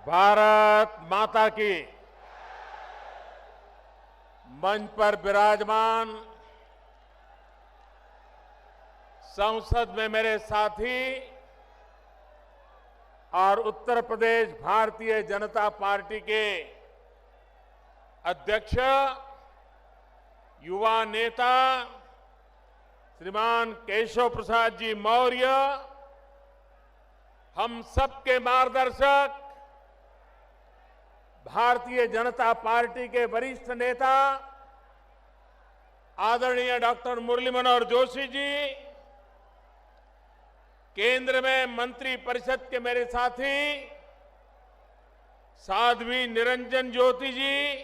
भारत माता की। मंच पर विराजमान संसद में मेरे साथी और उत्तर प्रदेश भारतीय जनता पार्टी के अध्यक्ष, युवा नेता श्रीमान केशव प्रसाद जी मौर्य, हम सबके मार्गदर्शक भारतीय जनता पार्टी के वरिष्ठ नेता आदरणीय डॉक्टर मुरली मनोहर जोशी जी, केंद्र में मंत्री परिषद के मेरे साथी साध्वी निरंजन ज्योति जी,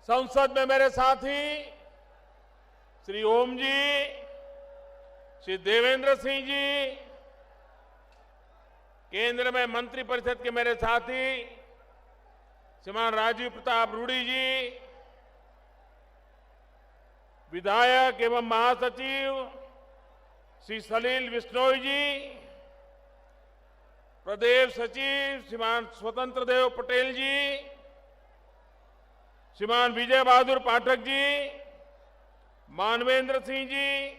संसद में मेरे साथी श्री ओम जी, श्री देवेंद्र सिंह जी, केंद्र में मंत्री परिषद के मेरे साथी श्रीमान राजीव प्रताप रूडी जी, विधायक एवं महासचिव श्री सलील बिश्नोई जी, प्रदेश सचिव श्रीमान स्वतंत्र देव पटेल जी, श्रीमान विजय बहादुर पाठक जी, मानवेंद्र सिंह जी,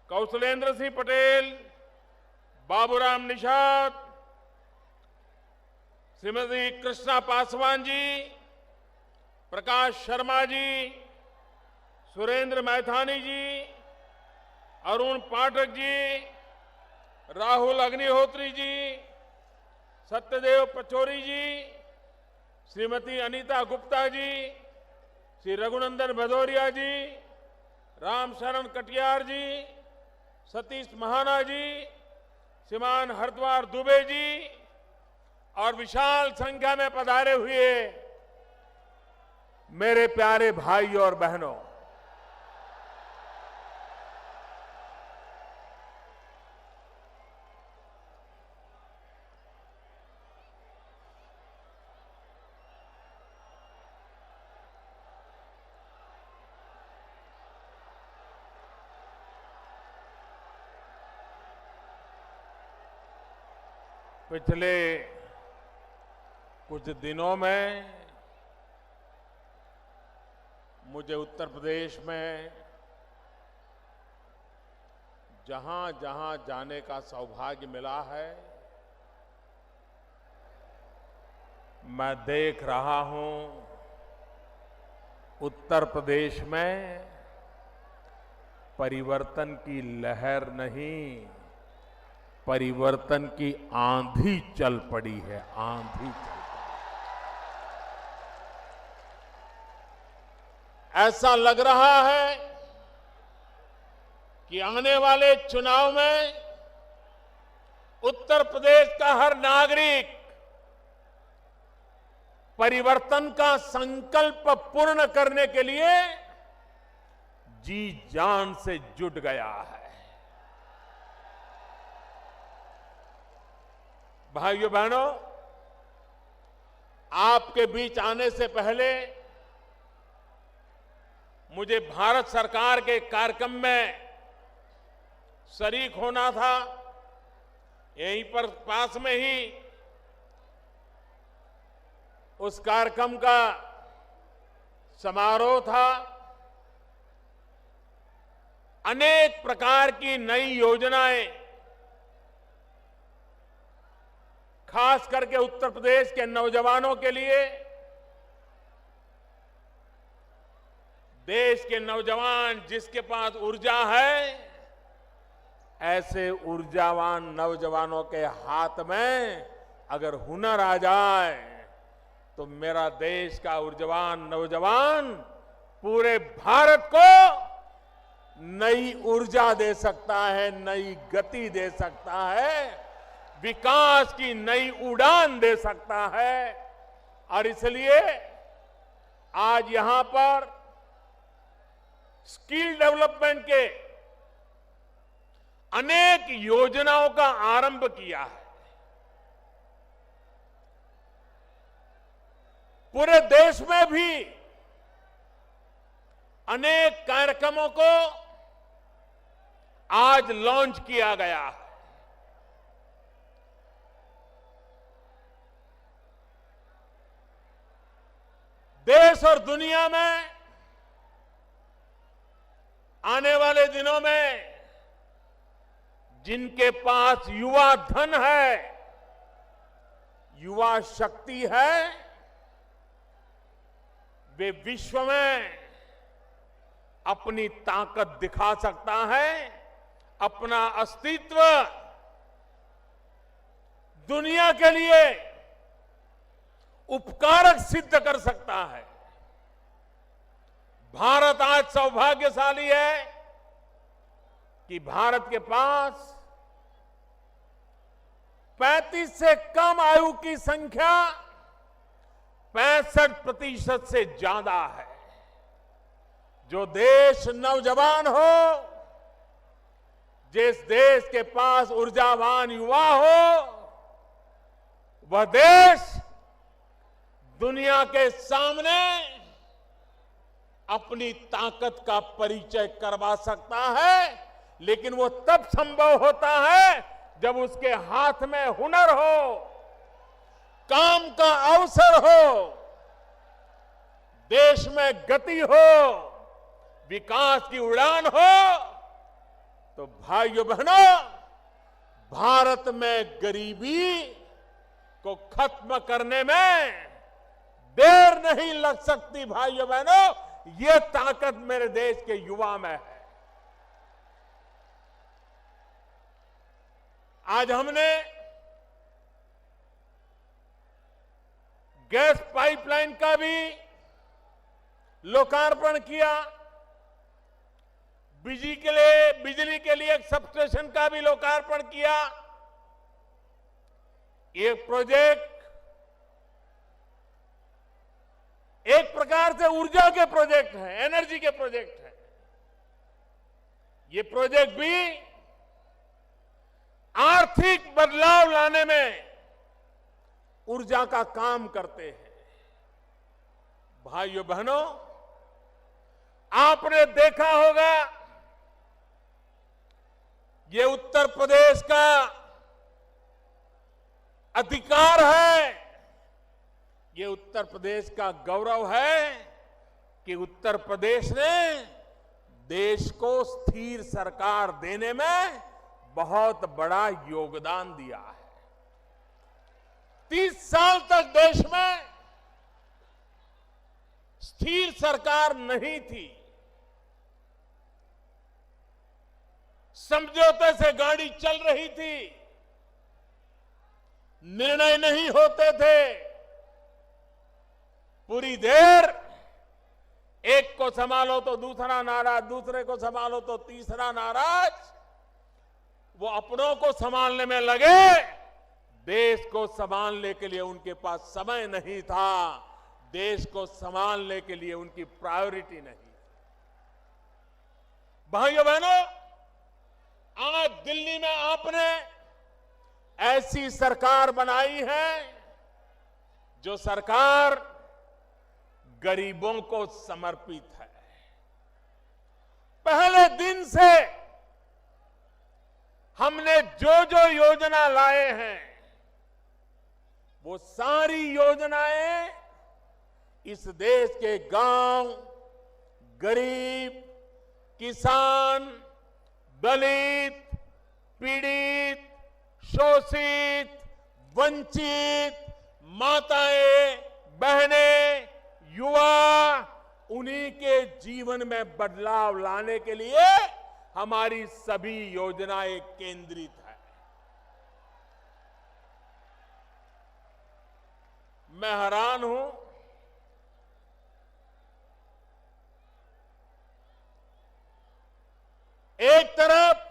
कौशलेंद्र सिंह पटेल, बाबूराम निषाद, श्रीमती कृष्णा पासवान जी, प्रकाश शर्मा जी, सुरेंद्र मैथानी जी, अरुण पाठक जी, राहुल अग्निहोत्री जी, सत्यदेव पचौरी जी, श्रीमती अनीता गुप्ता जी, श्री रघुनंदन भदौरिया जी, रामशरण कटियार जी, सतीश महाना जी, श्रीमान हरद्वार दुबे जी और विशाल संख्या में पधारे हुए मेरे प्यारे भाई और बहनों, पिछले कुछ दिनों में मुझे उत्तर प्रदेश में जहां जहां जाने का सौभाग्य मिला है, मैं देख रहा हूं उत्तर प्रदेश में परिवर्तन की लहर नहीं, परिवर्तन की आंधी चल पड़ी है, आंधी चल पड़ी। ऐसा लग रहा है कि आने वाले चुनाव में उत्तर प्रदेश का हर नागरिक परिवर्तन का संकल्प पूर्ण करने के लिए जी जान से जुट गया है। भाइयों बहनों, आपके बीच आने से पहले मुझे भारत सरकार के कार्यक्रम में शरीक होना था। यहीं पर पास में ही उस कार्यक्रम का समारोह था। अनेक प्रकार की नई योजनाएं खास करके उत्तर प्रदेश के नौजवानों के लिए, देश के नौजवान जिसके पास ऊर्जा है, ऐसे ऊर्जावान नौजवानों के हाथ में अगर हुनर आ जाए तो मेरा देश का ऊर्जावान नौजवान पूरे भारत को नई ऊर्जा दे सकता है, नई गति दे सकता है, विकास की नई उड़ान दे सकता है। और इसलिए आज यहां पर स्किल डेवलपमेंट के अनेक योजनाओं का आरंभ किया है। पूरे देश में भी अनेक कार्यक्रमों को आज लॉन्च किया गया है। देश और दुनिया में आने वाले दिनों में जिनके पास युवा धन है, युवा शक्ति है, वे विश्व में अपनी ताकत दिखा सकता है, अपना अस्तित्व दुनिया के लिए उपकारक सिद्ध कर सकता है। भारत आज सौभाग्यशाली है कि भारत के पास 35 से कम आयु की संख्या 65% से ज्यादा है। जो देश नौजवान हो, जिस देश के पास ऊर्जावान युवा हो, वह देश दुनिया के सामने अपनी ताकत का परिचय करवा सकता है। लेकिन वो तब संभव होता है जब उसके हाथ में हुनर हो, काम का अवसर हो, देश में गति हो, विकास की उड़ान हो। तो भाइयों बहनों, भारत में गरीबी को खत्म करने में देर नहीं लग सकती। भाइयों बहनों, ये ताकत मेरे देश के युवा में है। आज हमने गैस पाइपलाइन का भी लोकार्पण किया, बिजली के लिए एक सबस्टेशन का भी लोकार्पण किया। ये प्रोजेक्ट एक प्रकार से ऊर्जा के प्रोजेक्ट है, एनर्जी के प्रोजेक्ट है। ये प्रोजेक्ट भी आर्थिक बदलाव लाने में ऊर्जा का काम करते हैं। भाइयों बहनों, आपने देखा होगा ये उत्तर प्रदेश का अधिकार है, ये उत्तर प्रदेश का गौरव है कि उत्तर प्रदेश ने देश को स्थिर सरकार देने में बहुत बड़ा योगदान दिया है। 30 साल तक देश में स्थिर सरकार नहीं थी। समझौते से गाड़ी चल रही थी, निर्णय नहीं होते थे। पूरी देर एक को संभालो तो दूसरा नाराज, दूसरे को संभालो तो तीसरा नाराज। वो अपनों को संभालने में लगे, देश को संभालने के लिए उनके पास समय नहीं था, देश को संभालने के लिए उनकी प्रायोरिटी नहीं। भाइयों बहनों, आज दिल्ली में आपने ऐसी सरकार बनाई है जो सरकार गरीबों को समर्पित है। पहले दिन से हमने जो जो योजना लाए हैं, वो सारी योजनाएं इस देश के गांव, गरीब, किसान, दलित, पीड़ित, शोषित, वंचित, माताएं, बहनें, युवा, उन्हीं के जीवन में बदलाव लाने के लिए हमारी सभी योजनाएं केंद्रित है। मैं हैरान हूं, एक तरफ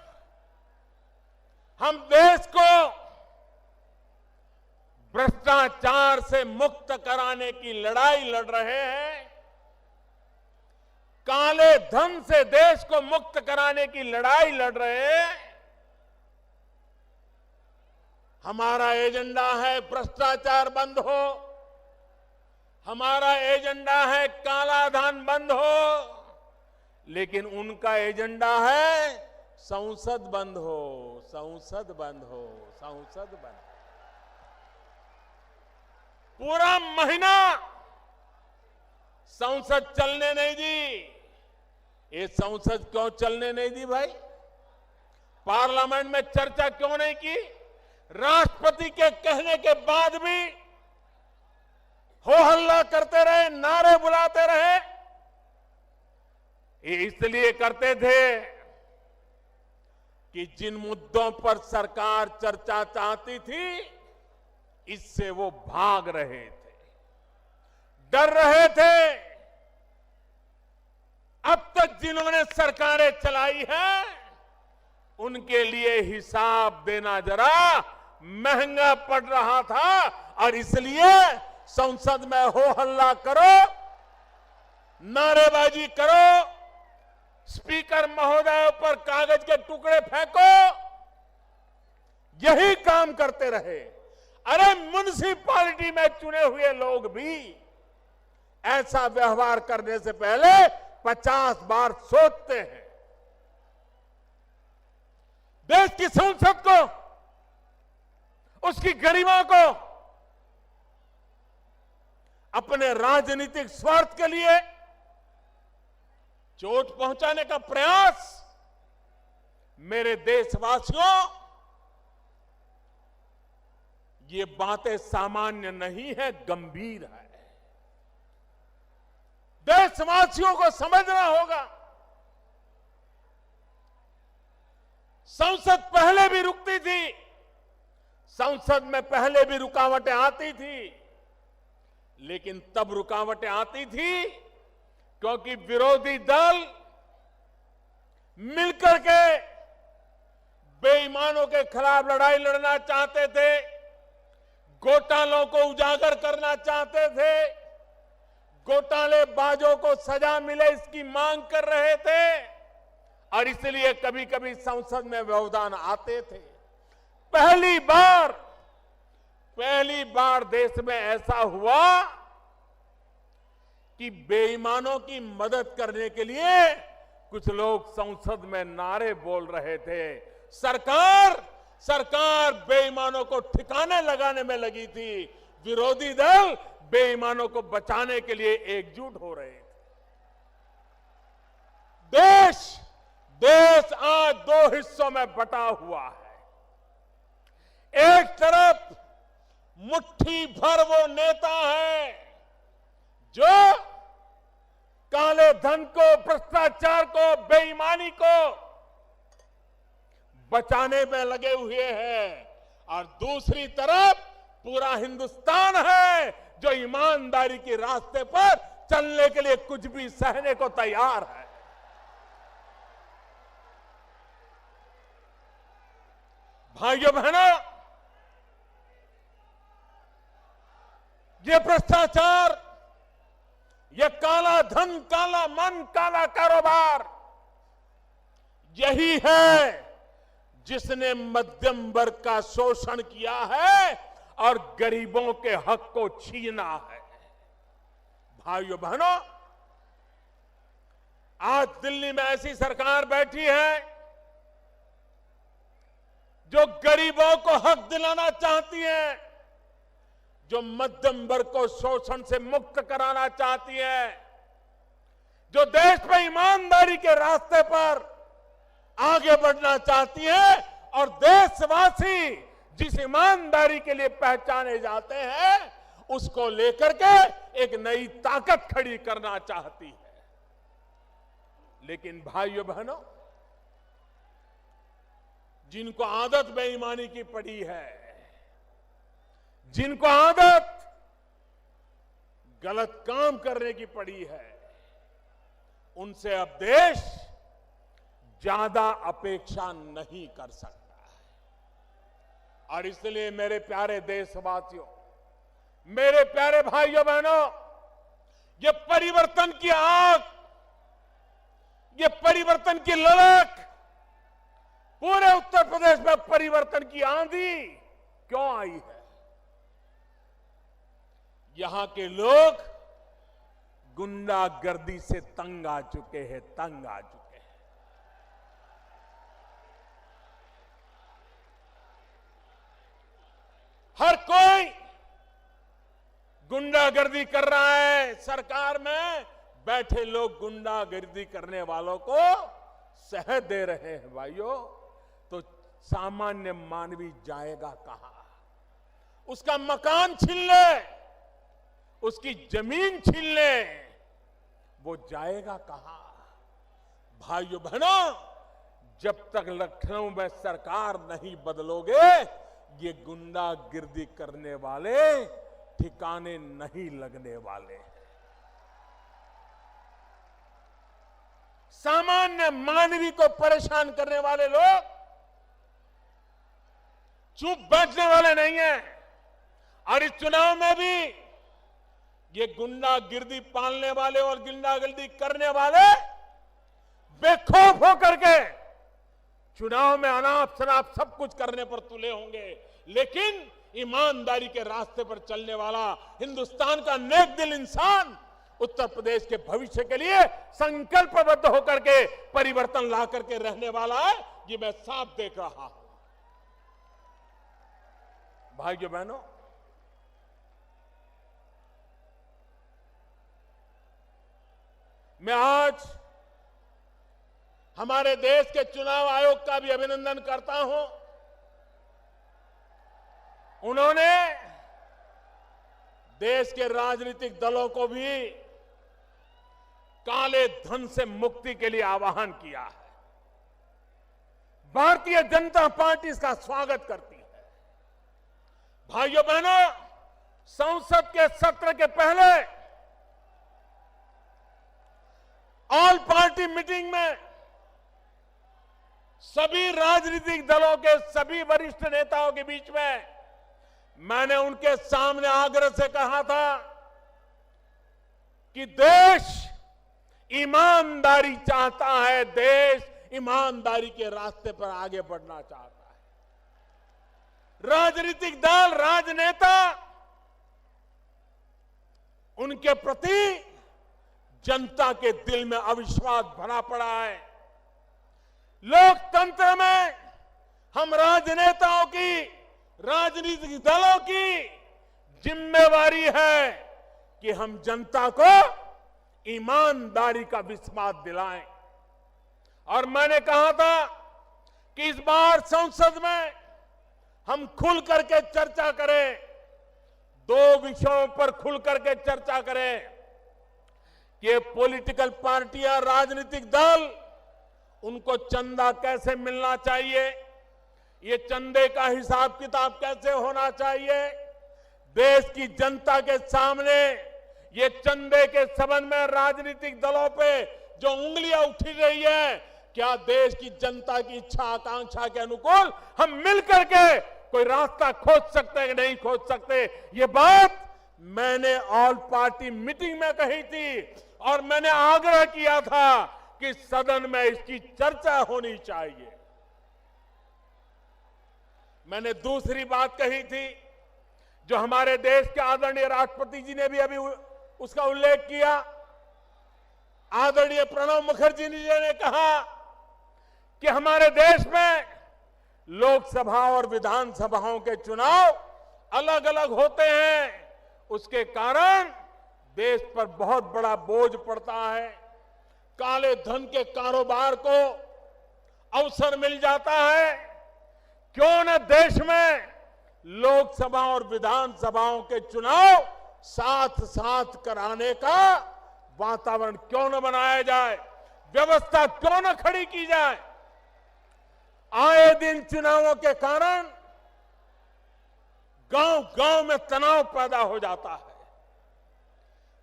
हम देश को भ्रष्टाचार से मुक्त कराने की लड़ाई लड़ रहे हैं, काले धन से देश को मुक्त कराने की लड़ाई लड़ रहे हैं। हमारा एजेंडा है भ्रष्टाचार बंद हो, हमारा एजेंडा है काला धन बंद हो, लेकिन उनका एजेंडा है संसद बंद हो, संसद बंद हो, संसद बंद। पूरा महीना संसद चलने नहीं दी। ये संसद क्यों चलने नहीं दी भाई? पार्लियामेंट में चर्चा क्यों नहीं की? राष्ट्रपति के कहने के बाद भी हो हल्ला करते रहे, नारे बुलाते रहे। ये इसलिए करते थे कि जिन मुद्दों पर सरकार चर्चा चाहती थी, इससे वो भाग रहे थे, डर रहे थे। अब तक जिन्होंने सरकारें चलाई हैं, उनके लिए हिसाब देना जरा महंगा पड़ रहा था और इसलिए संसद में हो हल्ला करो, नारेबाजी करो, स्पीकर महोदय पर कागज के टुकड़े फेंको, यही काम करते रहे। अरे म्युनिसिपैलिटी में चुने हुए लोग भी ऐसा व्यवहार करने से पहले 50 बार सोचते हैं। देश की संसद को, उसकी गरिमा को अपने राजनीतिक स्वार्थ के लिए चोट पहुंचाने का प्रयास, मेरे देशवासियों, ये बातें सामान्य नहीं है, गंभीर है। देशवासियों को समझना होगा। संसद पहले भी रुकती थी, संसद में पहले भी रुकावटें आती थी, लेकिन तब रुकावटें आती थी क्योंकि विरोधी दल मिलकर के बेईमानों के खिलाफ लड़ाई लड़ना चाहते थे, घोटालों को उजागर करना चाहते थे, घोटालेबाजों को सजा मिले इसकी मांग कर रहे थे और इसलिए कभी कभी संसद में व्यवधान आते थे। पहली बार देश में ऐसा हुआ कि बेईमानों की मदद करने के लिए कुछ लोग संसद में नारे बोल रहे थे। सरकार बेईमानों को ठिकाने लगाने में लगी थी, विरोधी दल बेईमानों को बचाने के लिए एकजुट हो रहे थे। देश आज दो हिस्सों में बटा हुआ है। एक तरफ मुट्ठी भर वो नेता है जो काले धन को, भ्रष्टाचार को, बेईमानी को बचाने में लगे हुए हैं और दूसरी तरफ पूरा हिंदुस्तान है जो ईमानदारी के रास्ते पर चलने के लिए कुछ भी सहने को तैयार है। भाइयों बहनों, ये भ्रष्टाचार, ये काला धन, काला मन, काला कारोबार, यही है जिसने मध्यम वर्ग का शोषण किया है और गरीबों के हक को छीना है। भाइयों बहनों, आज दिल्ली में ऐसी सरकार बैठी है जो गरीबों को हक दिलाना चाहती है, जो मध्यम वर्ग को शोषण से मुक्त कराना चाहती है, जो देश में ईमानदारी के रास्ते पर आगे बढ़ना चाहती है और देशवासी जिस ईमानदारी के लिए पहचाने जाते हैं उसको लेकर के एक नई ताकत खड़ी करना चाहती है। लेकिन भाइयों बहनों, जिनको आदत बेईमानी की पड़ी है, जिनको आदत गलत काम करने की पड़ी है, उनसे अब देश ज्यादा अपेक्षा नहीं कर सकता है। और इसलिए मेरे प्यारे देशवासियों, मेरे प्यारे भाइयों बहनों, ये परिवर्तन की आग, ये परिवर्तन की ललक, पूरे उत्तर प्रदेश में परिवर्तन की आंधी क्यों आई है? यहां के लोग गुंडागर्दी से तंग आ चुके हैं, तंग आ चुके हैं। गुंडागर्दी कर रहा है, सरकार में बैठे लोग गुंडागर्दी करने वालों को सह दे रहे हैं भाइयों, तो सामान्य मानवी जाएगा कहां? उसका मकान छीन ले, उसकी जमीन छीन ले, वो जाएगा कहां? भाइयों बहनों, जब तक लखनऊ में सरकार नहीं बदलोगे, ये गुंडागिर्दी करने वाले ठिकाने नहीं लगने वाले। सामान्य मानवी को परेशान करने वाले लोग चुप बैठने वाले नहीं हैं। और इस चुनाव में भी ये गुंडागिर्दी पालने वाले और गुंडागिर्दी करने वाले बेखौफ होकर के चुनाव में अनाप शनाप सब कुछ करने पर तुले होंगे, लेकिन ईमानदारी के रास्ते पर चलने वाला हिंदुस्तान का नेक दिल इंसान उत्तर प्रदेश के भविष्य के लिए संकल्पबद्ध होकर के परिवर्तन ला करके रहने वाला है, ये मैं साफ देख रहा हूं। भाइयों बहनों, मैं आज हमारे देश के चुनाव आयोग का भी अभिनंदन करता हूं। उन्होंने देश के राजनीतिक दलों को भी काले धन से मुक्ति के लिए आह्वान किया है। भारतीय जनता पार्टी इसका स्वागत करती है। भाइयों बहनों, संसद के सत्र के पहले ऑल पार्टी मीटिंग में सभी राजनीतिक दलों के सभी वरिष्ठ नेताओं के बीच में मैंने उनके सामने आग्रह से कहा था कि देश ईमानदारी चाहता है, देश ईमानदारी के रास्ते पर आगे बढ़ना चाहता है। राजनीतिक दल, राजनेता, उनके प्रति जनता के दिल में अविश्वास भरा पड़ा है। लोकतंत्र में हम राजनेताओं की, राजनीतिक दलों की जिम्मेवारी है कि हम जनता को ईमानदारी का विश्वास दिलाएं। और मैंने कहा था कि इस बार संसद में हम खुल करके चर्चा करें, दो विषयों पर खुल करके चर्चा करें कि पॉलिटिकल पार्टियां, राजनीतिक दल, उनको चंदा कैसे मिलना चाहिए, ये चंदे का हिसाब किताब कैसे होना चाहिए, देश की जनता के सामने ये चंदे के संबंध में राजनीतिक दलों पे जो उंगलियां उठी रही है, क्या देश की जनता की इच्छा आकांक्षा के अनुकूल हम मिलकर के कोई रास्ता खोज सकते हैं कि नहीं खोज सकते? ये बात मैंने ऑल पार्टी मीटिंग में कही थी और मैंने आग्रह किया था कि सदन में इसकी चर्चा होनी चाहिए। मैंने दूसरी बात कही थी, जो हमारे देश के आदरणीय राष्ट्रपति जी ने भी अभी उसका उल्लेख किया। आदरणीय प्रणब मुखर्जी जी ने कहा कि हमारे देश में लोकसभा और विधानसभाओं के चुनाव अलग अलग होते हैं, उसके कारण देश पर बहुत बड़ा बोझ पड़ता है। काले धन के कारोबार को अवसर मिल जाता है। क्यों न देश में लोकसभा और विधानसभाओं के चुनाव साथ साथ कराने का वातावरण क्यों न बनाया जाए, व्यवस्था क्यों न खड़ी की जाए। आए दिन चुनावों के कारण गांव गांव में तनाव पैदा हो जाता है,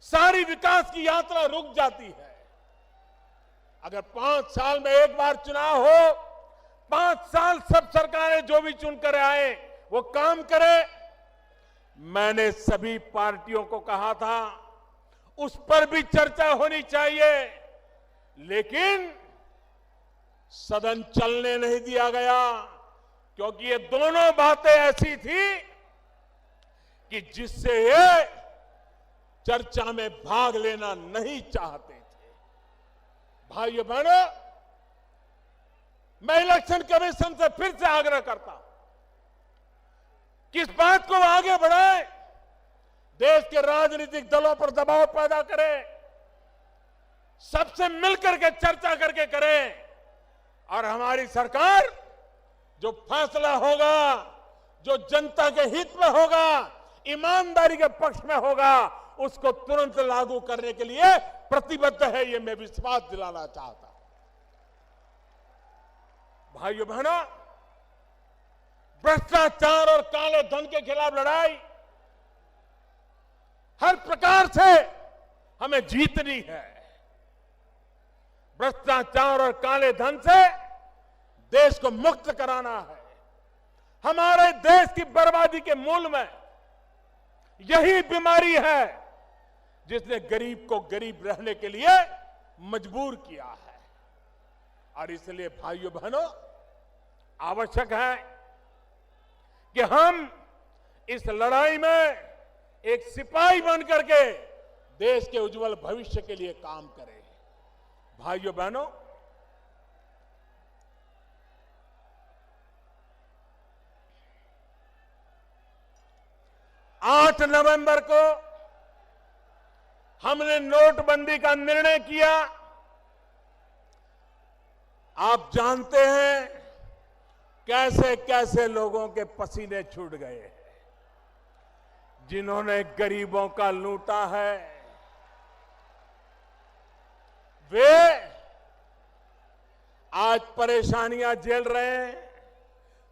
सारी विकास की यात्रा रुक जाती है। अगर 5 साल में एक बार चुनाव हो, 5 साल सब सरकारें जो भी चुनकर आए वो काम करे। मैंने सभी पार्टियों को कहा था उस पर भी चर्चा होनी चाहिए, लेकिन सदन चलने नहीं दिया गया, क्योंकि ये दोनों बातें ऐसी थी कि जिससे ये चर्चा में भाग लेना नहीं चाहते थे। भाइयों बहनों, मैं इलेक्शन कमीशन से फिर से आग्रह करता हूं कि इस बात को आगे बढ़ाएं। देश के राजनीतिक दलों पर दबाव पैदा करें, सबसे मिलकर के चर्चा करके करें और हमारी सरकार जो फैसला होगा, जो जनता के हित में होगा, ईमानदारी के पक्ष में होगा, उसको तुरंत लागू करने के लिए प्रतिबद्ध है, ये मैं विश्वास दिलाना चाहता हूं। भाइयों बहनों, भ्रष्टाचार और काले धन के खिलाफ लड़ाई हर प्रकार से हमें जीतनी है। भ्रष्टाचार और काले धन से देश को मुक्त कराना है। हमारे देश की बर्बादी के मूल में यही बीमारी है जिसने गरीब को गरीब रहने के लिए मजबूर किया है। और इसलिए भाइयों बहनों, आवश्यक है कि हम इस लड़ाई में एक सिपाही बनकर के देश के उज्जवल भविष्य के लिए काम करें। भाइयों बहनों, आठ नवंबर को हमने नोटबंदी का निर्णय किया। आप जानते हैं कैसे कैसे लोगों के पसीने छूट गए हैं, जिन्होंने गरीबों का लूटा है। वे आज परेशानियां झेल रहे हैं,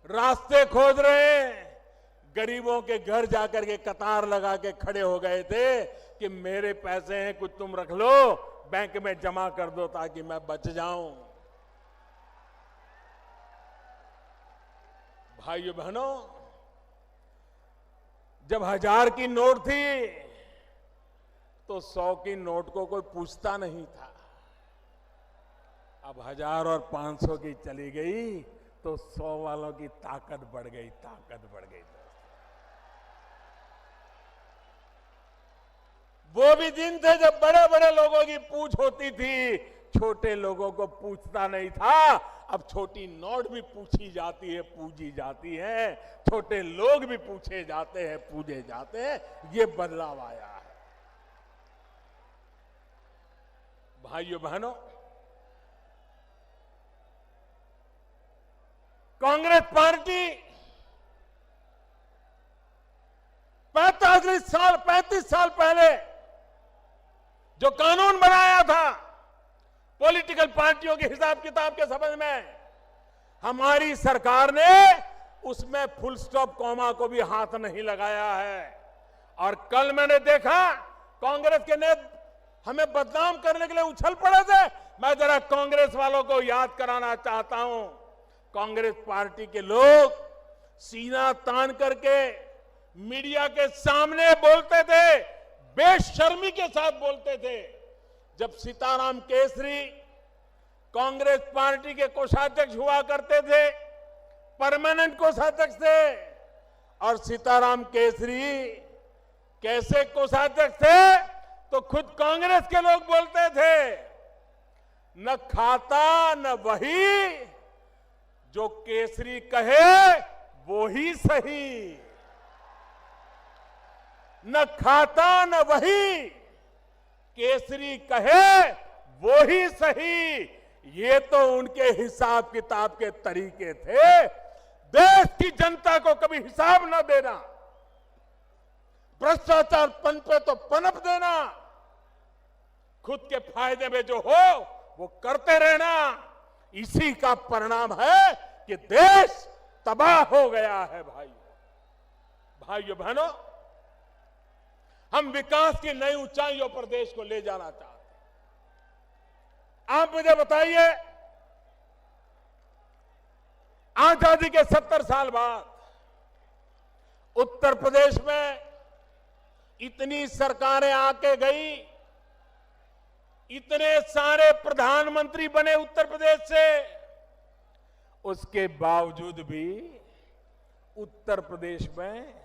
रास्ते खोज रहे हैं। गरीबों के घर जाकर के कतार लगा के खड़े हो गए थे कि मेरे पैसे हैं, कुछ तुम रख लो, बैंक में जमा कर दो ताकि मैं बच जाऊं। भाइयों बहनों, जब 1000 की नोट थी तो 100 की नोट को कोई पूछता नहीं था। अब 1000 और 500 की चली गई तो 100 वालों की ताकत बढ़ गई, ताकत बढ़ गई। वो भी दिन थे जब बड़े बड़े लोगों की पूछ होती थी, छोटे लोगों को पूछता नहीं था। अब छोटी नोट भी पूछी जाती है, पूजी जाती है, छोटे लोग भी पूछे जाते हैं, पूजे जाते हैं। ये बदलाव आया है। भाइयों बहनों, कांग्रेस पार्टी 35 साल पहले जो कानून बनाया था पॉलिटिकल पार्टियों के हिसाब किताब के संबंध में, हमारी सरकार ने उसमें फुल स्टॉप कॉमा को भी हाथ नहीं लगाया है। और कल मैंने देखा कांग्रेस के नेता हमें बदनाम करने के लिए उछल पड़े थे। मैं जरा कांग्रेस वालों को याद कराना चाहता हूं, कांग्रेस पार्टी के लोग सीना तान करके मीडिया के सामने बोलते थे, बेशर्मी के साथ बोलते थे। जब सीताराम केसरी कांग्रेस पार्टी के कोषाध्यक्ष हुआ करते थे, परमानेंट कोषाध्यक्ष थे, और सीताराम केसरी कैसे कोषाध्यक्ष थे तो खुद कांग्रेस के लोग बोलते थे, न खाता न वही, जो केसरी कहे वो ही सही। न खाता न वही, केसरी कहे वो ही सही। ये तो उनके हिसाब किताब के तरीके थे। देश की जनता को कभी हिसाब न देना, भ्रष्टाचार पनपे तो पनप देना, खुद के फायदे में जो हो वो करते रहना। इसी का परिणाम है कि देश तबाह हो गया है। भाइयों बहनों, हम विकास की नई ऊंचाइयों पर देश को ले जाना चाहते हैं। आप मुझे बताइए, आजादी के 70 साल बाद उत्तर प्रदेश में इतनी सरकारें आके गई, इतने सारे प्रधानमंत्री बने उत्तर प्रदेश से, उसके बावजूद भी उत्तर प्रदेश में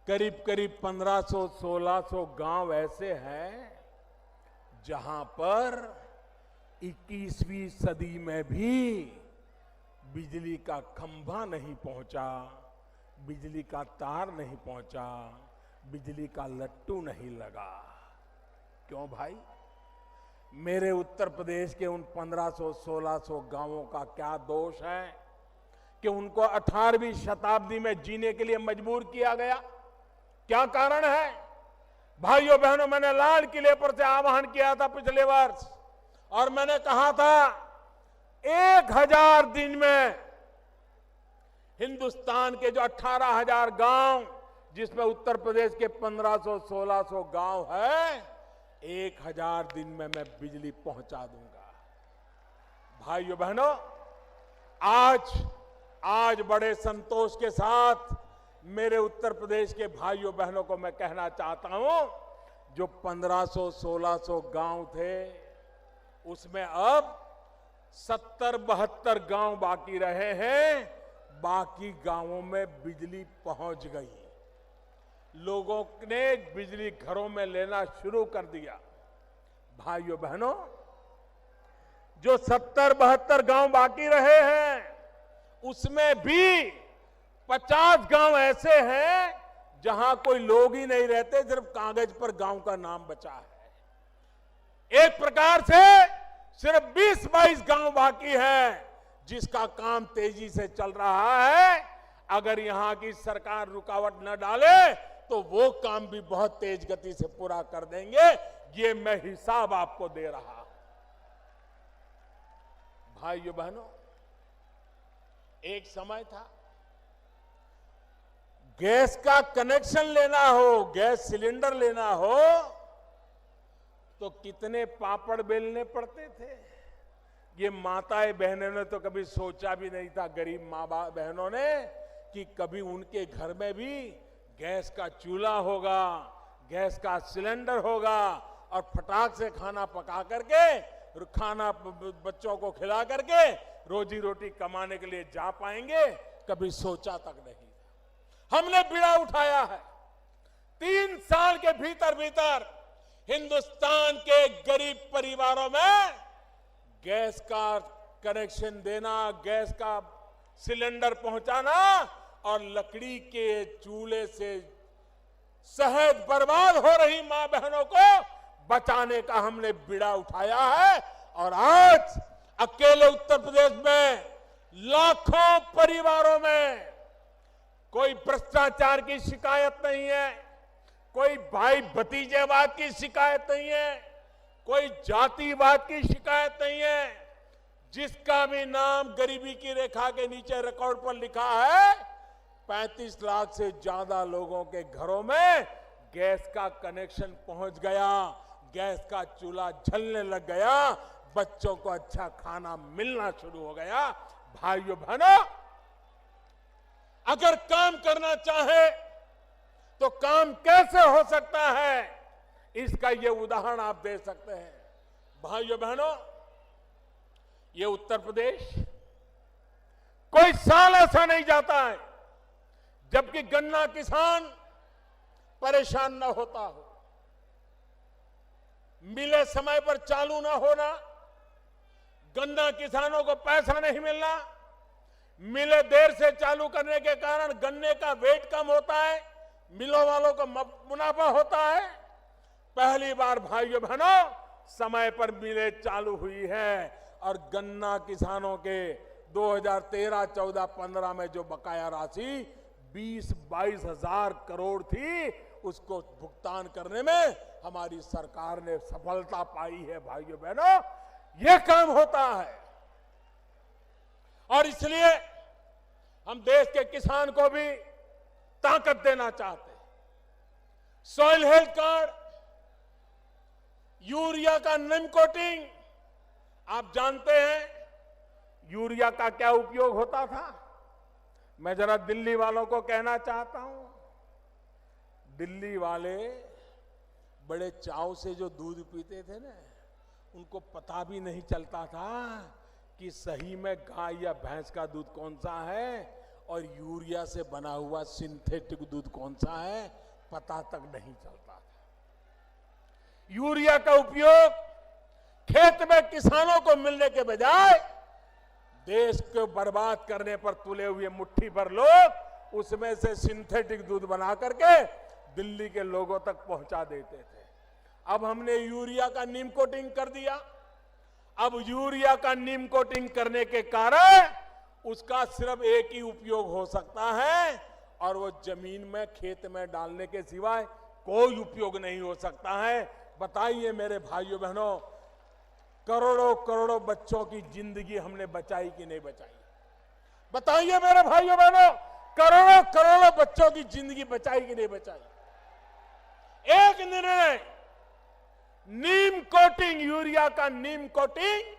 करीब करीब 1500-1600 गांव ऐसे हैं जहां पर 21वीं सदी में भी बिजली का खंभा नहीं पहुंचा, बिजली का तार नहीं पहुंचा, बिजली का लट्टू नहीं लगा। क्यों भाई? मेरे उत्तर प्रदेश के उन 1500-1600 गांवों का क्या दोष है कि उनको 18वीं शताब्दी में जीने के लिए मजबूर किया गया? क्या कारण है? भाइयों बहनों, मैंने लाल किले पर से आह्वान किया था पिछले वर्ष और मैंने कहा था 1000 दिन में हिंदुस्तान के जो 18,000 गांव, जिसमें उत्तर प्रदेश के 1500-1600 गांव है, 1000 दिन में मैं बिजली पहुंचा दूंगा। भाइयों बहनों, आज बड़े संतोष के साथ मेरे उत्तर प्रदेश के भाइयों बहनों को मैं कहना चाहता हूं, जो 1500-1600 गांव थे, उसमें अब 70-72 गांव बाकी रहे हैं। बाकी गांवों में बिजली पहुंच गई। लोगों ने बिजली घरों में लेना शुरू कर दिया। भाइयों बहनों, जो 70-72 गांव बाकी रहे हैं, उसमें भी 50 गांव ऐसे हैं जहां कोई लोग ही नहीं रहते, सिर्फ कागज पर गांव का नाम बचा है। एक प्रकार से सिर्फ 20-22 गांव बाकी है जिसका काम तेजी से चल रहा है। अगर यहां की सरकार रुकावट न डाले तो वो काम भी बहुत तेज गति से पूरा कर देंगे। ये मैं हिसाब आपको दे रहा हूं। भाइयों बहनों, एक समय था गैस का कनेक्शन लेना हो, गैस सिलेंडर लेना हो तो कितने पापड़ बेलने पड़ते थे। ये माताएं बहनों ने तो कभी सोचा भी नहीं था, गरीब माँ बहनों ने, कि कभी उनके घर में भी गैस का चूल्हा होगा, गैस का सिलेंडर होगा और फटाक से खाना पका करके, खाना बच्चों को खिला करके रोजी रोटी कमाने के लिए जा पाएंगे। कभी सोचा तक नहीं। हमने बीड़ा उठाया है। 3 साल के भीतर भीतर हिंदुस्तान के गरीब परिवारों में गैस का कनेक्शन देना, गैस का सिलेंडर पहुंचाना और लकड़ी के चूल्हे से शहद बर्बाद हो रही मां बहनों को बचाने का हमने बीड़ा उठाया है। और आज अकेले उत्तर प्रदेश में लाखों परिवारों में कोई भ्रष्टाचार की शिकायत नहीं है, कोई भाई भतीजेवाद की शिकायत नहीं है, कोई जातिवाद की शिकायत नहीं है। जिसका भी नाम गरीबी की रेखा के नीचे रिकॉर्ड पर लिखा है, 35 लाख से ज्यादा लोगों के घरों में गैस का कनेक्शन पहुंच गया, गैस का चूल्हा जलने लग गया, बच्चों को अच्छा खाना मिलना शुरू हो गया। भाइयों बहनों, अगर काम करना चाहे तो काम कैसे हो सकता है, इसका ये उदाहरण आप दे सकते हैं। भाइयों बहनों, ये उत्तर प्रदेश कोई साल ऐसा नहीं जाता है जबकि गन्ना किसान परेशान न होता हो। मिले समय पर चालू न होना, गन्ना किसानों को पैसा नहीं मिलना, मिले देर से चालू करने के कारण गन्ने का वेट कम होता है, मिलों वालों को मुनाफा होता है। पहली बार भाइयों बहनों समय पर मिलें चालू हुई है और गन्ना किसानों के 2013, 14, 15 में जो बकाया राशि 20-22 हजार करोड़ थी, उसको भुगतान करने में हमारी सरकार ने सफलता पाई है। भाइयों बहनों, यह काम होता है और इसलिए हम देश के किसान को भी ताकत देना चाहते हैं। सॉइल हेल्थ कार्ड, यूरिया का निम कोटिंग, आप जानते हैं यूरिया का क्या उपयोग होता था। मैं जरा दिल्ली वालों को कहना चाहता हूं, दिल्ली वाले बड़े चाव से जो दूध पीते थे ना, उनको पता भी नहीं चलता था कि सही में गाय या भैंस का दूध कौन सा है और यूरिया से बना हुआ सिंथेटिक दूध कौन सा है, पता तक नहीं चलता था। यूरिया का उपयोग खेत में किसानों को मिलने के बजाय देश को बर्बाद करने पर तुले हुए मुट्ठी भर लोग उसमें से सिंथेटिक दूध बना करके दिल्ली के लोगों तक पहुंचा देते थे। अब हमने यूरिया का नीम कोटिंग कर दिया। अब यूरिया का नीम कोटिंग करने के कारण उसका सिर्फ एक ही उपयोग हो सकता है और वो जमीन में, खेत में डालने के सिवाय कोई उपयोग नहीं हो सकता है। बताइए मेरे भाइयों बहनों, करोड़ों करोड़ों बच्चों की जिंदगी हमने बचाई कि नहीं बचाई? बताइए मेरे भाइयों बहनों, करोड़ों करोड़ों बच्चों की जिंदगी बचाई कि नहीं बचाई? एक निर्णय, नीम कोटिंग, यूरिया का नीम कोटिंग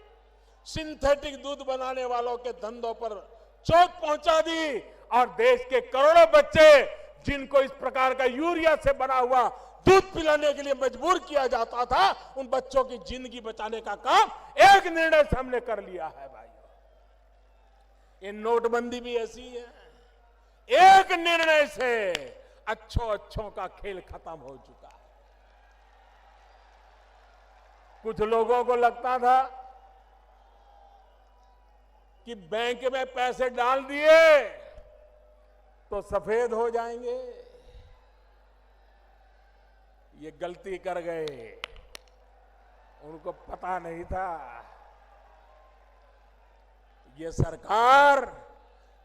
सिंथेटिक दूध बनाने वालों के धंधों पर चोट पहुंचा दी और देश के करोड़ों बच्चे जिनको इस प्रकार का यूरिया से बना हुआ दूध पिलाने के लिए मजबूर किया जाता था, उन बच्चों की जिंदगी बचाने का काम एक निर्णय से हमने कर लिया है भाइयों। ये नोटबंदी भी ऐसी है, एक निर्णय से अच्छों का खेल खत्म हो चुका है। कुछ लोगों को लगता था कि बैंक में पैसे डाल दिए तो सफेद हो जाएंगे। ये गलती कर गए, उनको पता नहीं था ये सरकार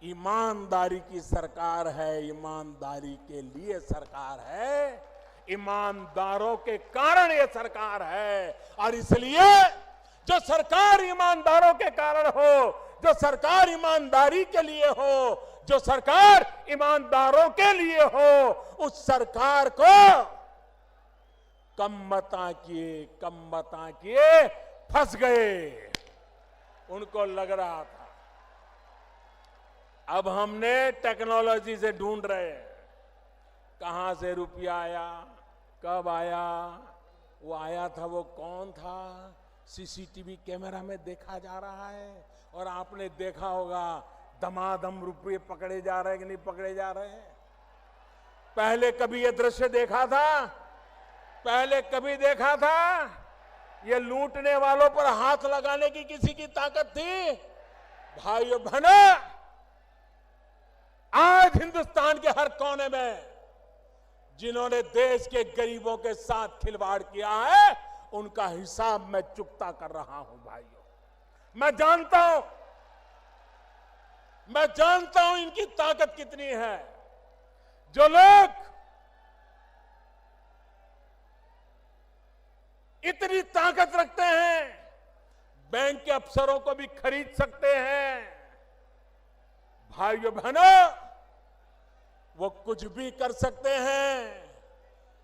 ईमानदारी की सरकार है, ईमानदारी के लिए सरकार है, ईमानदारों के कारण ये सरकार है। और इसलिए जो सरकार ईमानदारों के कारण हो, जो सरकार ईमानदारी के लिए हो, जो सरकार ईमानदारों के लिए हो, उस सरकार को कम मता किए फंस गए। उनको लग रहा था अब हमने टेक्नोलॉजी से ढूंढ रहे हैं कहां से रुपया आया, कब आया, वो आया था वो कौन था, सीसीटीवी कैमरा में देखा जा रहा है। और आपने देखा होगा दमादम रुपये पकड़े जा रहे हैं कि नहीं पकड़े जा रहे हैं। पहले कभी ये दृश्य देखा था? पहले कभी देखा था ये लूटने वालों पर हाथ लगाने की किसी की ताकत थी? भाइयों बहनों, आज हिंदुस्तान के हर कोने में जिन्होंने देश के गरीबों के साथ खिलवाड़ किया है, उनका हिसाब मैं चुकता कर रहा हूं भाइयों। मैं जानता हूं इनकी ताकत कितनी है। जो लोग इतनी ताकत रखते हैं, बैंक के अफसरों को भी खरीद सकते हैं। भाइयों बहनों, वो कुछ भी कर सकते हैं,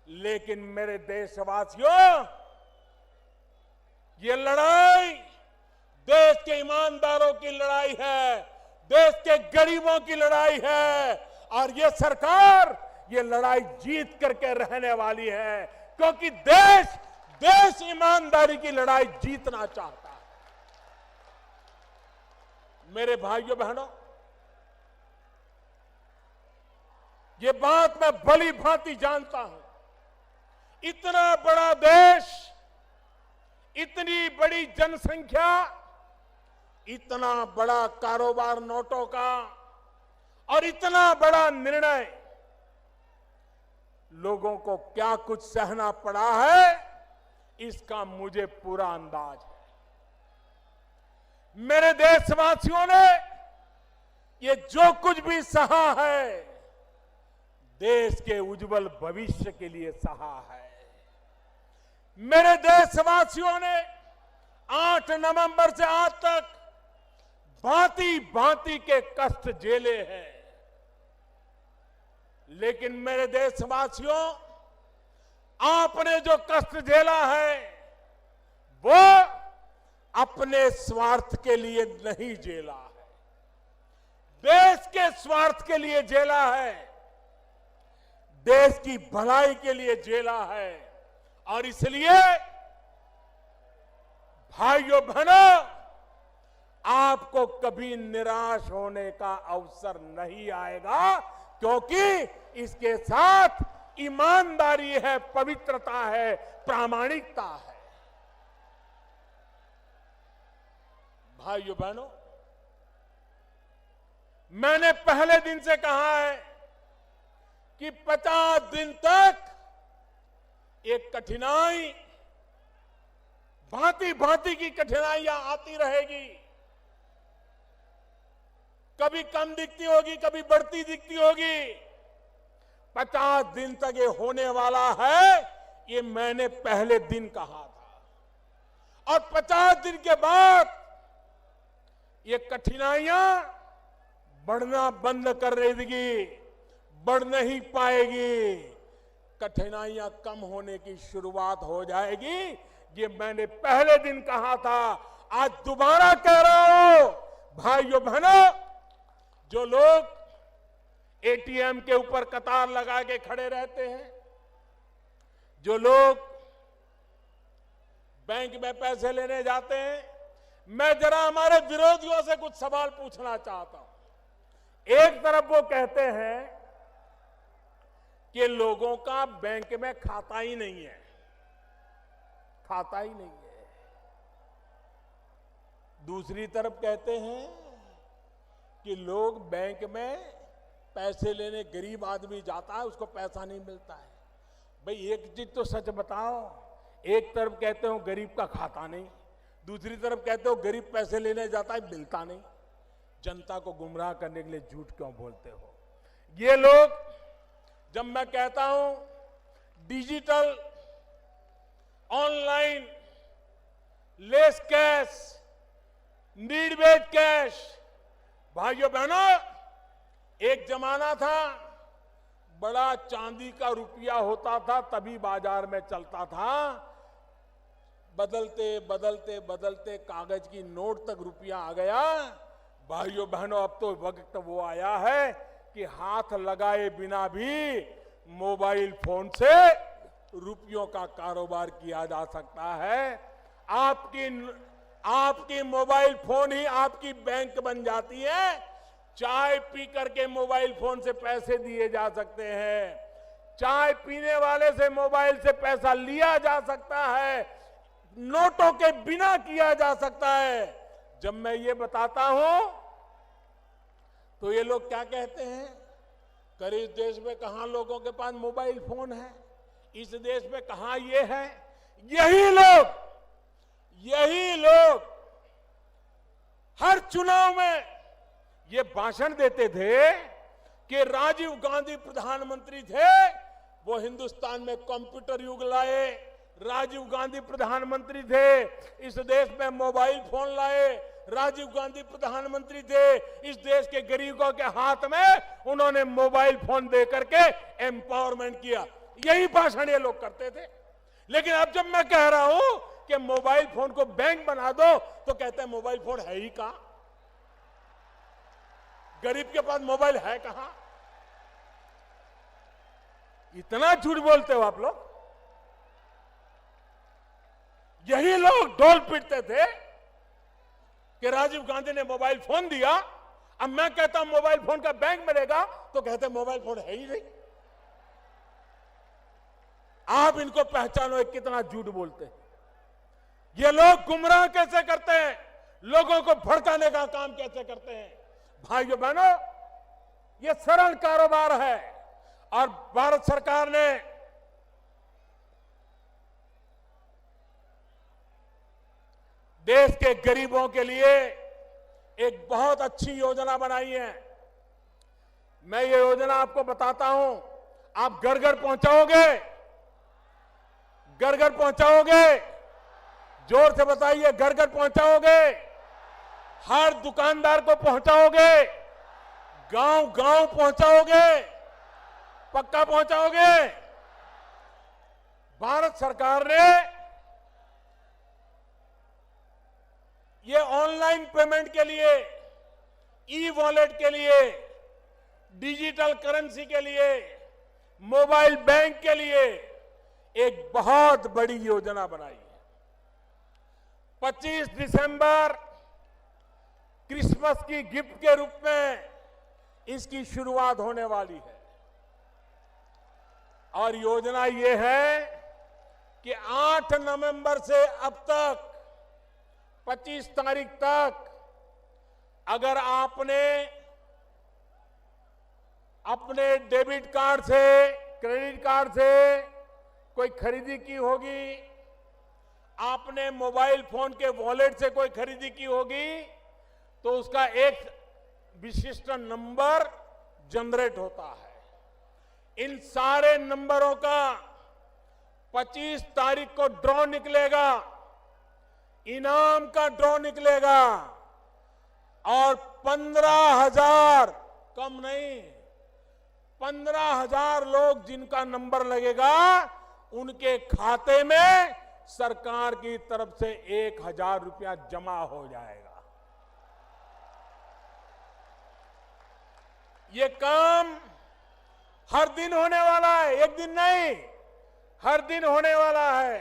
लेकिन मेरे देशवासियों, ये लड़ाई देश के ईमानदारों की लड़ाई है, देश के गरीबों की लड़ाई है। और ये सरकार ये लड़ाई जीत करके रहने वाली है, क्योंकि देश ईमानदारी की लड़ाई जीतना चाहता है। मेरे भाइयों बहनों, ये बात मैं भली भांति जानता हूं। इतना बड़ा देश, इतनी बड़ी जनसंख्या, इतना बड़ा कारोबार नोटों का और इतना बड़ा निर्णय, लोगों को क्या कुछ सहना पड़ा है इसका मुझे पूरा अंदाज है। मेरे देशवासियों ने ये जो कुछ भी सहा है, देश के उज्जवल भविष्य के लिए सहा है। मेरे देशवासियों ने 8 नवंबर से आज तक भांति भांति के कष्ट झेले हैं, लेकिन मेरे देशवासियों, आपने जो कष्ट झेला है वो अपने स्वार्थ के लिए नहीं झेला है, देश के स्वार्थ के लिए झेला है, देश की भलाई के लिए झेला है। और इसलिए भाइयों बहनों, आपको कभी निराश होने का अवसर नहीं आएगा, क्योंकि इसके साथ ईमानदारी है, पवित्रता है, प्रामाणिकता है। भाइयों बहनों, मैंने पहले दिन से कहा है कि 50 दिन तक एक कठिनाई, भांति भांति की कठिनाइयां आती रहेगी। कभी कम दिखती होगी, कभी बढ़ती दिखती होगी। 50 दिन तक ये होने वाला है, ये मैंने पहले दिन कहा था। और 50 दिन के बाद ये कठिनाइयां बढ़ना बंद कर देगी, बढ़ नहीं पाएगी। कठिनाइयां कम होने की शुरुआत हो जाएगी। ये मैंने पहले दिन कहा था, आज दोबारा कह रहा हूं। भाइयों बहनों, जो लोग एटीएम के ऊपर कतार लगा के खड़े रहते हैं, जो लोग बैंक में पैसे लेने जाते हैं, मैं जरा हमारे विरोधियों से कुछ सवाल पूछना चाहता हूं। एक तरफ वो कहते हैं कि लोगों का बैंक में खाता ही नहीं है, खाता ही नहीं है। दूसरी तरफ कहते हैं कि लोग बैंक में पैसे लेने, गरीब आदमी जाता है, उसको पैसा नहीं मिलता है। भाई एक चीज तो सच बताओ, एक तरफ कहते हो गरीब का खाता नहीं, दूसरी तरफ कहते हो गरीब पैसे लेने जाता है, मिलता नहीं। जनता को गुमराह करने के लिए झूठ क्यों बोलते हो? ये लोग, जब मैं कहता हूं digital, online, less cash, need based cash, भाइयों बहनों, एक जमाना था बड़ा चांदी का रुपया होता था तभी बाजार में चलता था। बदलते बदलते बदलते कागज की नोट तक रुपया आ गया। भाइयों बहनों, अब तो वक्त वो आया है कि हाथ लगाए बिना भी मोबाइल फोन से रुपयों का कारोबार किया जा सकता है। आपकी मोबाइल फोन ही आपकी बैंक बन जाती है। चाय पी करके मोबाइल फोन से पैसे दिए जा सकते हैं, चाय पीने वाले से मोबाइल से पैसा लिया जा सकता है, नोटों के बिना किया जा सकता है। जब मैं ये बताता हूं तो ये लोग क्या कहते हैं, करे इस देश में कहां लोगों के पास मोबाइल फोन है, इस देश में कहां ये है। यही लोग हर चुनाव में ये भाषण देते थे कि राजीव गांधी प्रधानमंत्री थे, वो हिंदुस्तान में कंप्यूटर युग लाए। राजीव गांधी प्रधानमंत्री थे, इस देश में मोबाइल फोन लाए। राजीव गांधी प्रधानमंत्री थे, इस देश के गरीबों के हाथ में उन्होंने मोबाइल फोन दे करके एम्पावरमेंट किया। यही भाषण ये लोग करते थे। लेकिन अब जब मैं कह रहा हूं कि मोबाइल फोन को बैंक बना दो, तो कहते हैं मोबाइल फोन है ही कहां, गरीब के पास मोबाइल है कहां। इतना झूठ बोलते हो आप लोग। यही लोग ढोल पीटते थे कि राजीव गांधी ने मोबाइल फोन दिया। अब मैं कहता हूं मोबाइल फोन का बैंक मिलेगा, तो कहते हैं मोबाइल फोन है ही नहीं। आप इनको पहचानो कितना झूठ बोलते हैं। ये लोग गुमराह कैसे करते हैं, लोगों को भड़काने का काम कैसे करते हैं। भाइयों बहनों, ये सरल कारोबार है और भारत सरकार ने देश के गरीबों के लिए एक बहुत अच्छी योजना बनाई है। मैं ये योजना आपको बताता हूं, आप घर घर पहुंचाओगे, घर घर पहुंचाओगे, जोर से बताइए, घर घर पहुंचाओगे, हर दुकानदार को पहुंचाओगे, गांव गांव पहुंचाओगे, पक्का पहुंचाओगे। भारत सरकार ने ये ऑनलाइन पेमेंट के लिए, ई वॉलेट के लिए, डिजिटल करेंसी के लिए, मोबाइल बैंक के लिए एक बहुत बड़ी योजना बनाई है। 25 दिसंबर क्रिसमस की गिफ्ट के रूप में इसकी शुरुआत होने वाली है। और योजना ये है कि 8 नवंबर से अब तक 25 तारीख तक अगर आपने अपने डेबिट कार्ड से, क्रेडिट कार्ड से कोई खरीदी की होगी, आपने मोबाइल फोन के वॉलेट से कोई खरीदी की होगी, तो उसका एक विशिष्ट नंबर जनरेट होता है। इन सारे नंबरों का 25 तारीख को ड्रॉ निकलेगा, इनाम का ड्रॉ निकलेगा और 15,000, कम नहीं, 15,000 लोग जिनका नंबर लगेगा उनके खाते में सरकार की तरफ से 1,000 रुपया जमा हो जाएगा। ये काम हर दिन होने वाला है, एक दिन नहीं, हर दिन होने वाला है,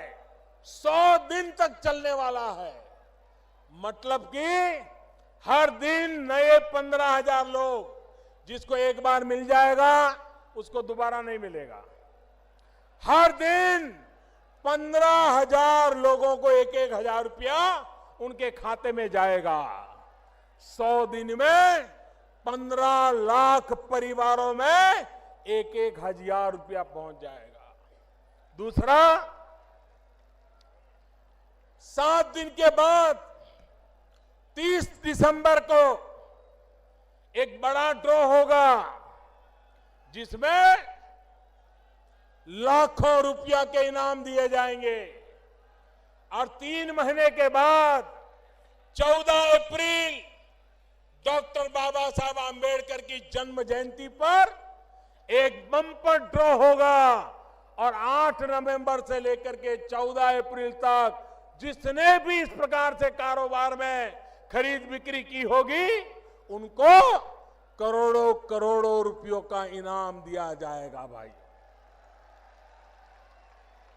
100 दिन तक चलने वाला है। मतलब कि हर दिन नए 15,000 लोग, जिसको एक बार मिल जाएगा उसको दोबारा नहीं मिलेगा। हर दिन 15,000 लोगों को 1,000 रुपया उनके खाते में जाएगा। 100 दिन में 15 लाख परिवारों में 1,000 रुपया पहुंच जाएगा। दूसरा, 7 दिन के बाद 30 दिसंबर को एक बड़ा ड्रॉ होगा, जिसमें लाखों रुपया के इनाम दिए जाएंगे। और 3 महीने के बाद 14 अप्रैल डॉक्टर बाबा साहब आंबेडकर की जन्म जयंती पर एक बम्पर ड्रॉ होगा और 8 नवंबर से लेकर के 14 अप्रैल तक जिसने भी इस प्रकार से कारोबार में खरीद बिक्री की होगी उनको करोड़ों करोड़ों रुपयों का इनाम दिया जाएगा। भाई,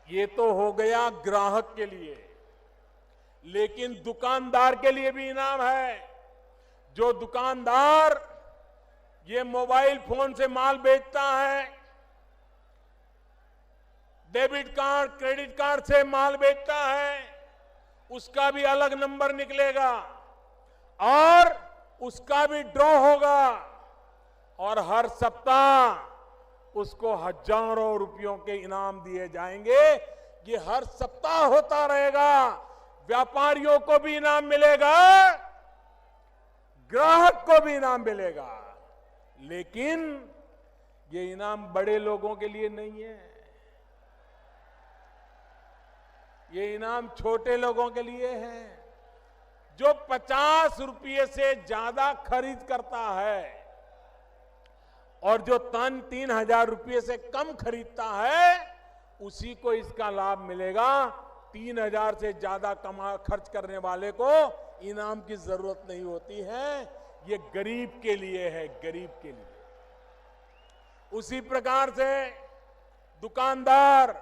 ये तो हो गया ग्राहक के लिए, लेकिन दुकानदार के लिए भी इनाम है। जो दुकानदार ये मोबाइल फोन से माल बेचता है, डेबिट कार्ड, क्रेडिट कार्ड से माल बेचता है, उसका भी अलग नंबर निकलेगा और उसका भी ड्रॉ होगा और हर सप्ताह उसको हजारों रुपयों के इनाम दिए जाएंगे। ये हर सप्ताह होता रहेगा। व्यापारियों को भी इनाम मिलेगा, ग्राहक को भी इनाम मिलेगा, लेकिन ये इनाम बड़े लोगों के लिए नहीं है, ये इनाम छोटे लोगों के लिए है। जो 50 रुपये से ज्यादा खरीद करता है और जो 3,000 रुपये से कम खरीदता है उसी को इसका लाभ मिलेगा। 3,000 से ज्यादा खर्च करने वाले को इनाम की जरूरत नहीं होती है। ये गरीब के लिए है, गरीब के लिए। उसी प्रकार से दुकानदार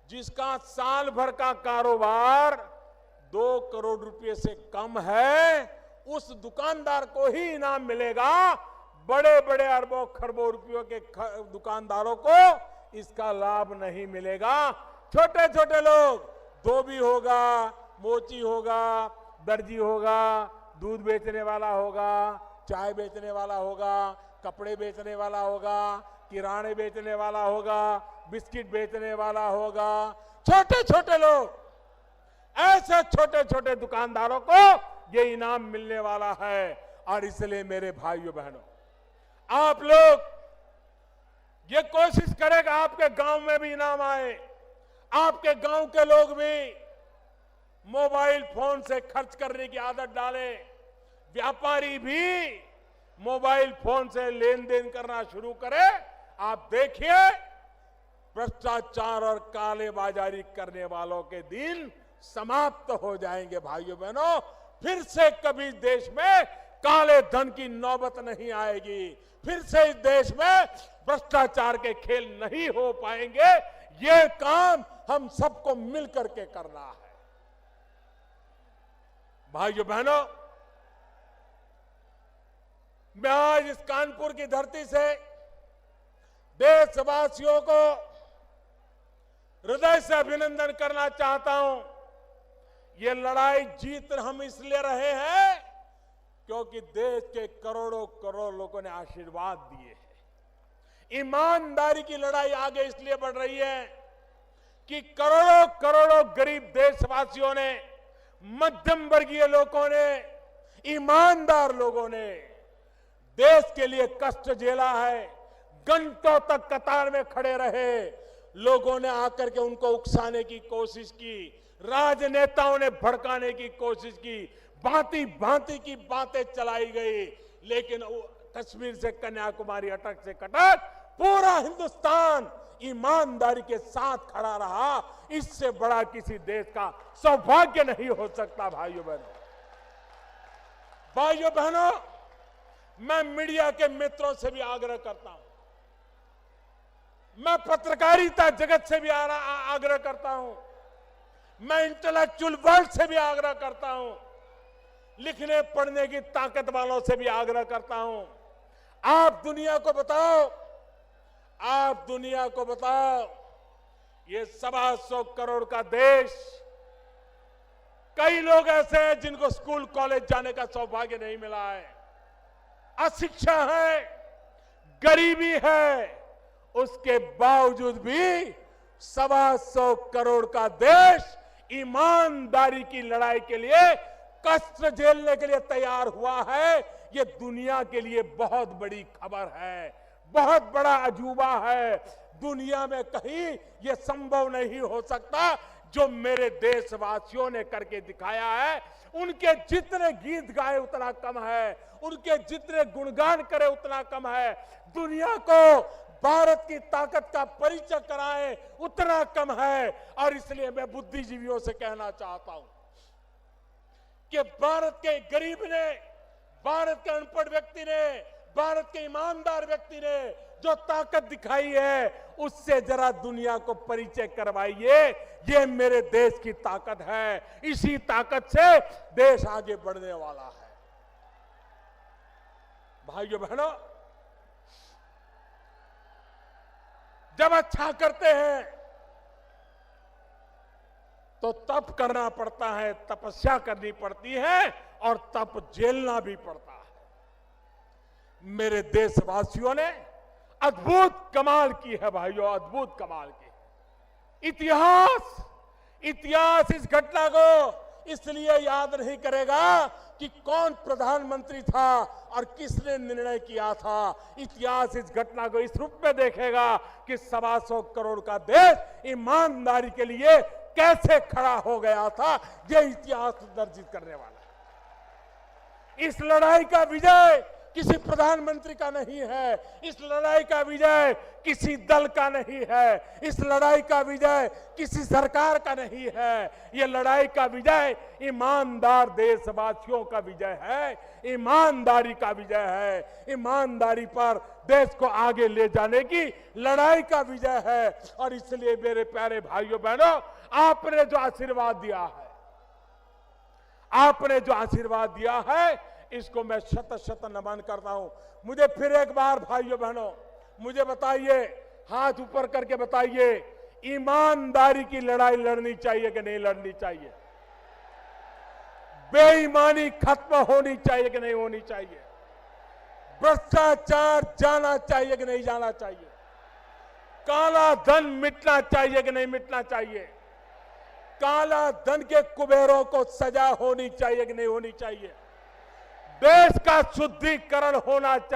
जिसका साल भर का कारोबार 2 करोड़ रुपए से कम है, उस दुकानदार को ही इनाम मिलेगा। बड़े बड़े अरबों खरबों रुपयों के दुकानदारों को इसका लाभ नहीं मिलेगा। छोटे छोटे लोग, धोबी होगा, मोची होगा, दर्जी होगा, दूध बेचने वाला होगा, चाय बेचने वाला होगा, कपड़े बेचने वाला होगा, किराने बेचने वाला होगा, बिस्किट बेचने वाला होगा, छोटे छोटे लोग, ऐसे छोटे छोटे दुकानदारों को ये इनाम मिलने वाला है। और इसलिए मेरे भाइयों बहनों, आप लोग ये कोशिश करेगा आपके गांव में भी इनाम आए, आपके गांव के लोग भी मोबाइल फोन से खर्च करने की आदत डालें, व्यापारी भी मोबाइल फोन से लेन देन करना शुरू करे। आप देखिए, भ्रष्टाचार और कालेबाजारी करने वालों के दिन समाप्त हो जाएंगे। भाइयों बहनों, फिर से कभी देश में काले धन की नौबत नहीं आएगी, फिर से इस देश में भ्रष्टाचार के खेल नहीं हो पाएंगे। ये काम हम सबको मिलकर के करना है। भाइयों बहनों, मैं आज इस कानपुर की धरती से देशवासियों को हृदय से अभिनंदन करना चाहता हूं। ये लड़ाई जीत हम इसलिए रहे हैं क्योंकि देश के करोड़ों करोड़ लोगों ने आशीर्वाद दिए हैं, ईमानदारी की लड़ाई आगे इसलिए बढ़ रही है कि करोड़ों करोड़ों गरीब देशवासियों ने, मध्यम वर्गीय लोगों ने, ईमानदार लोगों ने देश के लिए कष्ट झेला है। घंटों तक कतार में खड़े रहे, लोगों ने आकर के उनको उकसाने की कोशिश की, राजनेताओं ने भड़काने की कोशिश की, भांति भांति की बातें चलाई गई, लेकिन कश्मीर से कन्याकुमारी, अटक से कटक पूरा हिंदुस्तान ईमानदारी के साथ खड़ा रहा। इससे बड़ा किसी देश का सौभाग्य नहीं हो सकता। भाइयों बहनों, मैं मीडिया के मित्रों से भी आग्रह करता हूं, मैं पत्रकारिता जगत से भी आग्रह करता हूं, मैं इंटेलेक्चुअल वर्ल्ड से भी आग्रह करता हूं, लिखने पढ़ने की ताकत वालों से भी आग्रह करता हूं। आप दुनिया को बताओ, आप दुनिया को बताओ, ये 125 करोड़ का देश, कई लोग ऐसे हैं जिनको स्कूल कॉलेज जाने का सौभाग्य नहीं मिला है, अशिक्षा है, गरीबी है, उसके बावजूद भी 125 करोड़ का देश ईमानदारी की लड़ाई के लिए, कष्ट झेलने के लिए तैयार हुआ है। ये दुनिया के लिए बहुत बड़ी खबर है, बहुत बड़ा अजूबा है। दुनिया में कहीं ये संभव नहीं हो सकता जो मेरे देशवासियों ने करके दिखाया है। उनके जितने गीत गाए उतना कम है, उनके जितने गुणगान करे उतना कम है। दुनिया को भारत की ताकत का परिचय कराए उतना कम है। और इसलिए मैं बुद्धिजीवियों से कहना चाहता हूं कि भारत के गरीब ने, भारत के अनपढ़ व्यक्ति ने, भारत के ईमानदार व्यक्ति ने जो ताकत दिखाई है, उससे जरा दुनिया को परिचय करवाइए। ये मेरे देश की ताकत है, इसी ताकत से देश आगे बढ़ने वाला है। भाइयों बहनों, जब अच्छा करते हैं तो तप करना पड़ता है, तपस्या करनी पड़ती है और तप झेलना भी पड़ता है। मेरे देशवासियों ने अद्भुत कमाल की है भाइयों, अद्भुत कमाल की। इतिहास इस घटना को इसलिए याद नहीं करेगा कि कौन प्रधानमंत्री था और किसने निर्णय किया था। इतिहास इस घटना को इस रूप में देखेगा कि 125 करोड़ का देश ईमानदारी के लिए कैसे खड़ा हो गया था। यह इतिहास दर्जित करने वाला है। इस लड़ाई का विजय किसी प्रधानमंत्री का नहीं है, इस लड़ाई का विजय किसी दल का नहीं है, इस लड़ाई का विजय किसी सरकार का नहीं है। यह लड़ाई का विजय ईमानदार देशवासियों का विजय है, ईमानदारी का विजय है। ईमानदारी पर देश को आगे ले जाने की लड़ाई का विजय है। और इसलिए मेरे प्यारे भाइयों बहनों, आपने जो आशीर्वाद दिया है, आपने जो आशीर्वाद दिया है, इसको मैं शत शत नमन करता हूं। मुझे फिर एक बार भाइयों बहनों, मुझे बताइए, हाथ ऊपर करके बताइए, ईमानदारी की लड़ाई लड़नी चाहिए कि नहीं लड़नी चाहिए? बेईमानी खत्म होनी चाहिए कि नहीं होनी चाहिए? भ्रष्टाचार जाना चाहिए कि नहीं जाना चाहिए? काला धन मिटना चाहिए कि नहीं मिटना चाहिए? काला धन के कुबेरों को सजा होनी चाहिए कि नहीं होनी चाहिए? देश का शुद्धिकरण होना चाहिए।